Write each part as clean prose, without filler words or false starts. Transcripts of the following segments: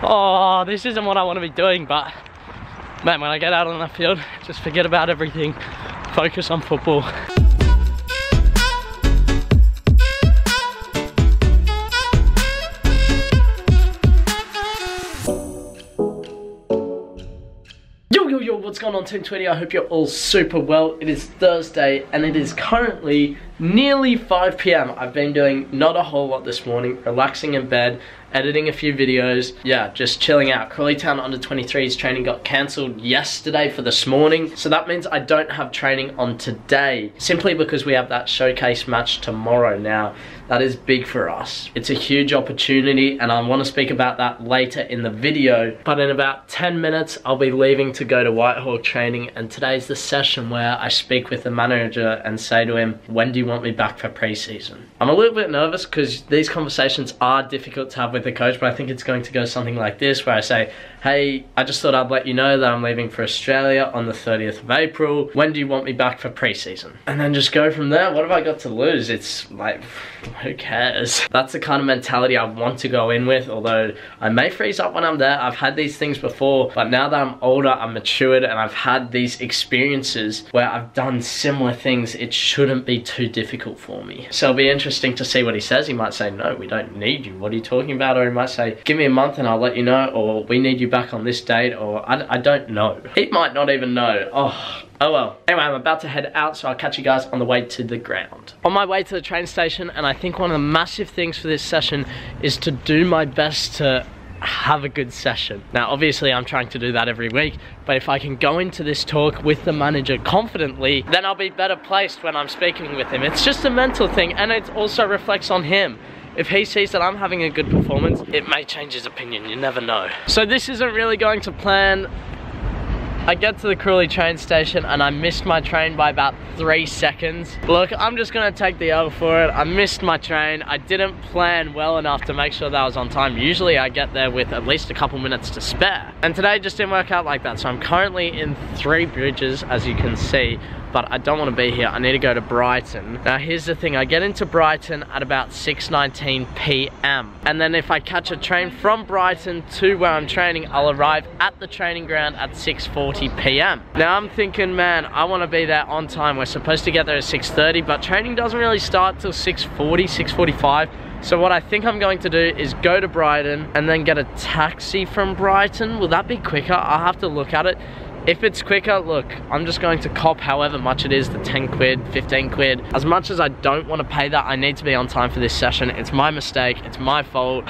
Oh, this isn't what I want to be doing, but man, when I get out on that field, just forget about everything, focus on football. Yo, what's going on, Team 20? I hope you're all super well. It is Thursday and it is currently nearly 5 PM. I've been doing not a whole lot this morning, relaxing in bed, editing a few videos. Yeah, just chilling out. Crawleytown under 23s training got cancelled yesterday for this morning. So that means I don't have training on today, simply because we have that showcase match tomorrow. Now, that is big for us. It's a huge opportunity and I want to speak about that later in the video. But in about 10 minutes, I'll be leaving to go to Whitehall training, and today's the session where I speak with the manager and say to him, when do you want me back for pre-season? I'm a little bit nervous because these conversations are difficult to have with the coach, but I think it's going to go something like this, where I say, hey, I just thought I'd let you know that I'm leaving for Australia on the 30th of April. When do you want me back for pre-season? And then just go from there. What have I got to lose? It's like, who cares? That's the kind of mentality I want to go in with, although I may freeze up when I'm there. I've had these things before, but now that I'm older, I'm matured, and I've had these experiences where I've done similar things, it shouldn't be too difficult for me. So it'll be interesting to see what he says. He might say, no, we don't need you. What are you talking about? Or he might say, give me a month and I'll let you know, or we need you back on this date, or I don't know. He might not even know. Oh well. Anyway, I'm about to head out, so I'll catch you guys on the way to the ground. On my way to the train station, and I think one of the massive things for this session is to do my best to have a good session. Now, obviously, I'm trying to do that every week, but if I can go into this talk with the manager confidently, then I'll be better placed when I'm speaking with him. It's just a mental thing, and it also reflects on him. If he sees that I'm having a good performance, it may change his opinion, you never know. So this isn't really going to plan. I get to the Crawley train station and I missed my train by about 3 seconds. Look, I'm just gonna take the L for it. I missed my train. I didn't plan well enough to make sure that I was on time. Usually I get there with at least a couple minutes to spare. And today just didn't work out like that. So I'm currently in 3 Bridges, as you can see, but I don't want to be here. I need to go to Brighton. Now here's the thing, I get into Brighton at about 6:19 PM. And then if I catch a train from Brighton to where I'm training, I'll arrive at the training ground at 6:40 PM. Now I'm thinking, man, I want to be there on time. We're supposed to get there at 6:30, but training doesn't really start till 6:40, 6:45. So what I think I'm going to do is go to Brighton and then get a taxi from Brighton. Will that be quicker? I'll have to look at it. If it's quicker, look, I'm just going to cop however much it is, the 10 quid, 15 quid. As much as I don't want to pay that, I need to be on time for this session. It's my mistake, it's my fault.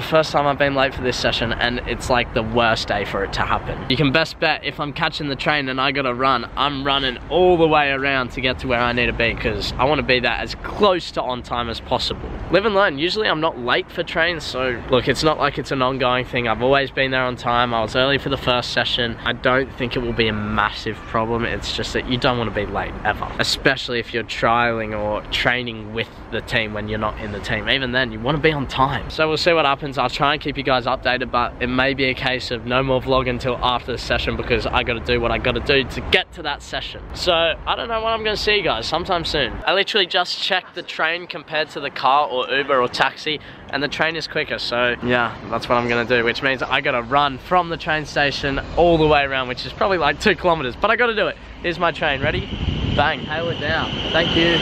First time I've been late for this session, and it's like the worst day for it to happen. You can best bet if I'm catching the train and I gotta run, I'm running all the way around to get to where I need to be, because I want to be there as close to on time as possible. Live and learn. Usually I'm not late for trains, so look, it's not like it's an ongoing thing. I've always been there on time. I was early for the first session. I don't think it will be a massive problem. It's just that you don't want to be late ever, especially if you're trialing or training with the team when you're not in the team. Even then, you want to be on time. So we'll see what happens. I'll try and keep you guys updated, but it may be a case of no more vlog until after the session, because I got to do what I got to do to get to that session. So I don't know when I'm going to see you guys, sometime soon. I literally just checked the train compared to the car or Uber or taxi, and the train is quicker. So yeah, that's what I'm going to do, which means I got to run from the train station all the way around, which is probably like 2 kilometers, but I got to do it. Here's my train. Ready? Bang. Hail it down. Thank you.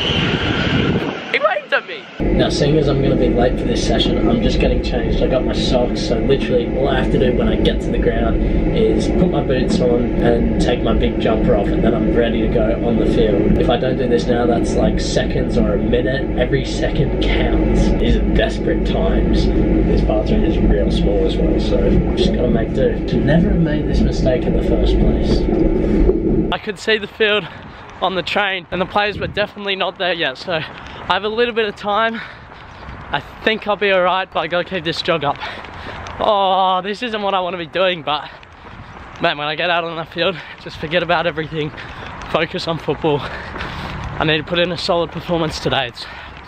He waved at me. Now, seeing as I'm going to be late for this session, I'm just getting changed. I got my socks, so literally all I have to do when I get to the ground is put my boots on and take my big jumper off, and then I'm ready to go on the field. If I don't do this now, that's like seconds or a minute. Every second counts. These are desperate times. This bathroom is real small as well, so I'm just gotta make do. Should never have made this mistake in the first place. I could see the field on the train, and the players were definitely not there yet, so I have a little bit of time. I think I'll be alright, but I gotta keep this jog up. Oh, this isn't what I want to be doing, but man, when I get out on that field, just forget about everything, focus on football. I need to put in a solid performance today. It's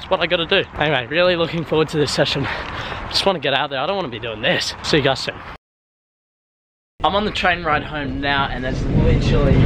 what I gotta do. Anyway, really looking forward to this session. Just want to get out there. I don't want to be doing this. See you guys soon. I'm on the train ride home now, and there's literally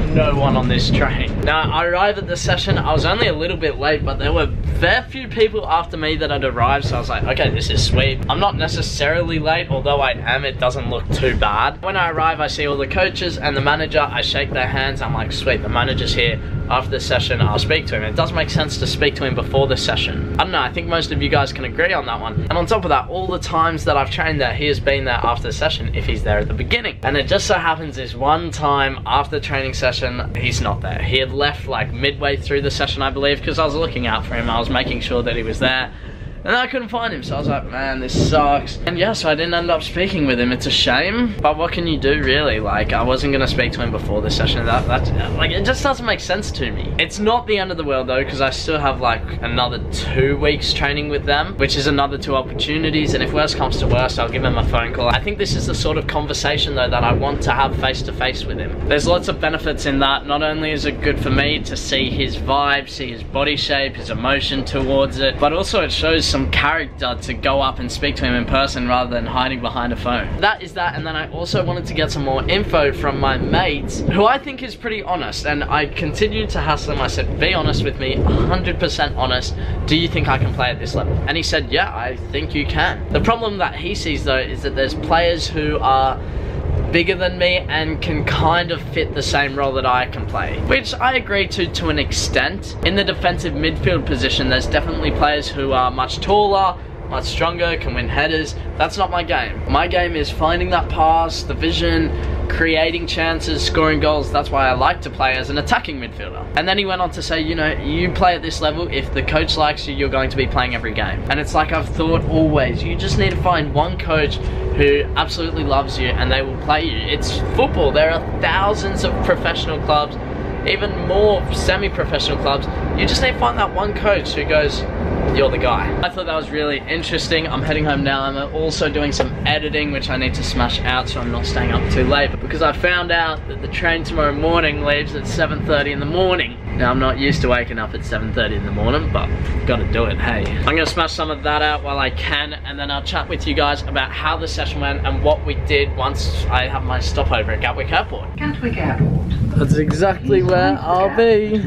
no one on this train. Now, I arrived at the session, I was only a little bit late, but there were very few people after me that had arrived, so I was like, okay, this is sweet. I'm not necessarily late, although I am, it doesn't look too bad. When I arrive, I see all the coaches and the manager, I shake their hands, I'm like, sweet, the manager's here. After the session, I'll speak to him. It does make sense to speak to him before the session. I don't know, I think most of you guys can agree on that one. And on top of that, all the times that I've trained there, he has been there after the session if he's there at the beginning. And it just so happens this one time after the training session, he's not there. He had left like midway through the session, I believe, because I was looking out for him. I was making sure that he was there. And I couldn't find him, so I was like, man, this sucks. And yeah, so I didn't end up speaking with him. It's a shame, but what can you do, really? Like, I wasn't gonna speak to him before the session. That's like, it just doesn't make sense to me. It's not the end of the world though, because I still have like another 2 weeks training with them, which is another 2 opportunities. And if worst comes to worst, I'll give him a phone call. I think this is the sort of conversation though that I want to have face to face with him. There's lots of benefits in that. Not only is it good for me to see his vibe, see his body shape, his emotion towards it, but also it shows some character to go up and speak to him in person rather than hiding behind a phone. That is that, and then I also wanted to get some more info from my mates, who I think is pretty honest, and I continued to hassle him. I said, be honest with me, 100% honest. Do you think I can play at this level? And he said, yeah, I think you can. The problem that he sees though is that there's players who are bigger than me and can kind of fit the same role that I can play, which I agree to an extent. In the defensive midfield position, there's definitely players who are much taller, much stronger, can win headers. That's not my game. My game is finding that pass, the vision, creating chances, scoring goals. That's why I like to play as an attacking midfielder. And then he went on to say, you know, you play at this level, if the coach likes you, you're going to be playing every game. And it's like I've thought always, you just need to find one coach who absolutely loves you and they will play you. It's football. There are thousands of professional clubs, even more semi-professional clubs. You just need to find that one coach who goes, you're the guy. I thought that was really interesting. I'm heading home now. I'm also doing some editing, which I need to smash out so I'm not staying up too late, because I found out that the train tomorrow morning leaves at 7:30 in the morning. Now, I'm not used to waking up at 7:30 in the morning, but gotta do it, hey. I'm gonna smash some of that out while I can, and then I'll chat with you guys about how the session went and what we did once I have my stopover at Gatwick Airport. Gatwick Airport. That's exactly where I'll be.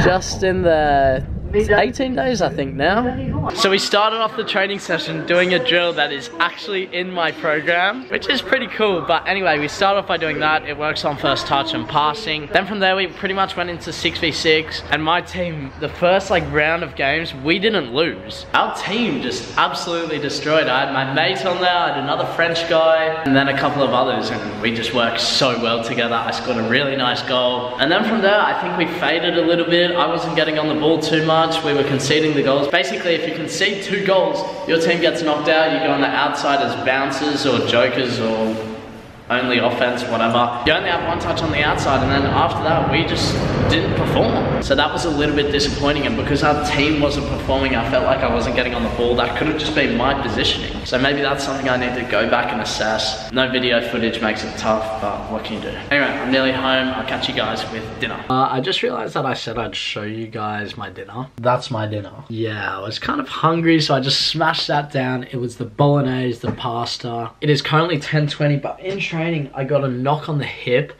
Just in there. 18 days I think now. So we started off the training session doing a drill that is actually in my program, which is pretty cool. But anyway, we started off by doing that. It works on first touch and passing. Then from there we pretty much went into 6v6, and my team, the first like round of games, we didn't lose. Our team just absolutely destroyed. I had my mate on there, I had another French guy, and then a couple of others, and we just worked so well together. I scored a really nice goal. And then from there, I think we faded a little bit. I wasn't getting on the ball too much. We were conceding the goals. Basically, if you concede 2 goals, your team gets knocked out. You go on the outside as bouncers or jokers or only offense, whatever. You only have 1 touch on the outside, and then after that, we just didn't perform. So that was a little bit disappointing, and because our team wasn't performing, I felt like I wasn't getting on the ball. That could have just been my positioning. So maybe that's something I need to go back and assess. No video footage makes it tough, but what can you do? Anyway, I'm nearly home. I'll catch you guys with dinner. I just realized that I said I'd show you guys my dinner. That's my dinner. Yeah, I was kind of hungry, so I just smashed that down. It was the bolognese, the pasta. It is currently 10:20, but in training, I got a knock on the hip.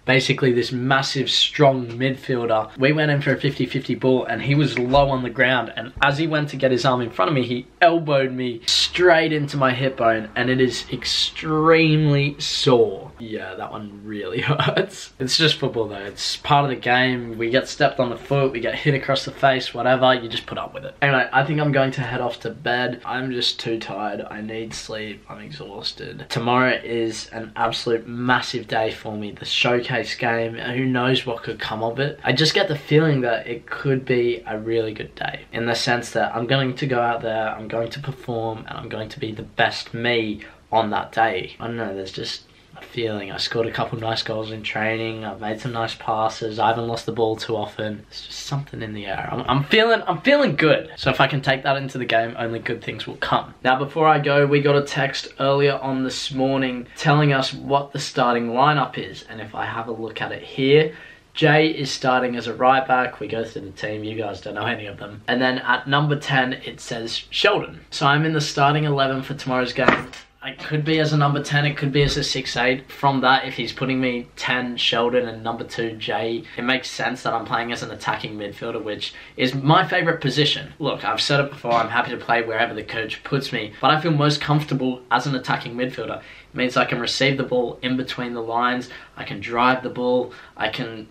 Basically this massive, strong midfielder. We went in for a 50-50 ball and he was low on the ground, and as he went to get his arm in front of me, he elbowed me straight into my hip bone, and it is extremely sore. Yeah, that one really hurts. It's just football though. It's part of the game. We get stepped on the foot, we get hit across the face, whatever, you just put up with it. Anyway, I think I'm going to head off to bed. I'm just too tired. I need sleep. I'm exhausted. Tomorrow is an absolute massive day for me. The showcase game, who knows what could come of it. I just get the feeling that it could be a really good day, in the sense that I'm going to go out there, I'm going to perform, and I'm going to be the best me on that day. I don't know, there's just a feeling. I scored a couple nice goals in training, I've made some nice passes, I haven't lost the ball too often. It's just something in the air. I'm feeling good. So if I can take that into the game, only good things will come. Now before I go, we got a text earlier on this morning telling us what the starting lineup is, and if I have a look at it here, Jay is starting as a right back. We go through the team, you guys don't know any of them. And then at number 10, it says Sheldon. So I'm in the starting 11 for tomorrow's game. it could be as a number 10, it could be as a 6'8". From that, if he's putting me 10 Sheldon and number 2 Jay, it makes sense that I'm playing as an attacking midfielder, which is my favourite position. Look, I've said it before, I'm happy to play wherever the coach puts me, but I feel most comfortable as an attacking midfielder. It means I can receive the ball in between the lines, I can drive the ball, I can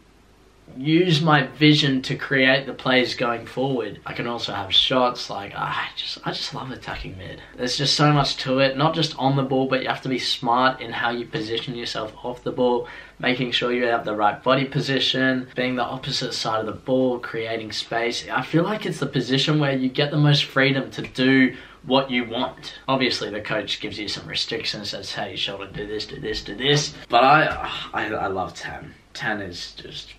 use my vision to create the plays going forward. I can also have shots. Like, I just love attacking mid. There's just so much to it, not just on the ball, but you have to be smart in how you position yourself off the ball, making sure you have the right body position, being the opposite side of the ball, creating space. I feel like it's the position where you get the most freedom to do what you want. Obviously the coach gives you some restrictions, says, hey, Sheldon, do this, do this, do this. But I love 10. 10 is just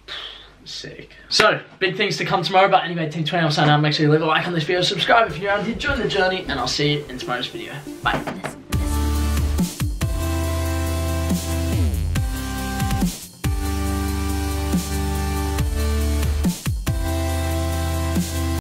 sick. So, big things to come tomorrow, but anyway, Team 20, I'm signing out. Make sure you leave a like on this video, subscribe if you're around here, join the journey, and I'll see you in tomorrow's video. Bye.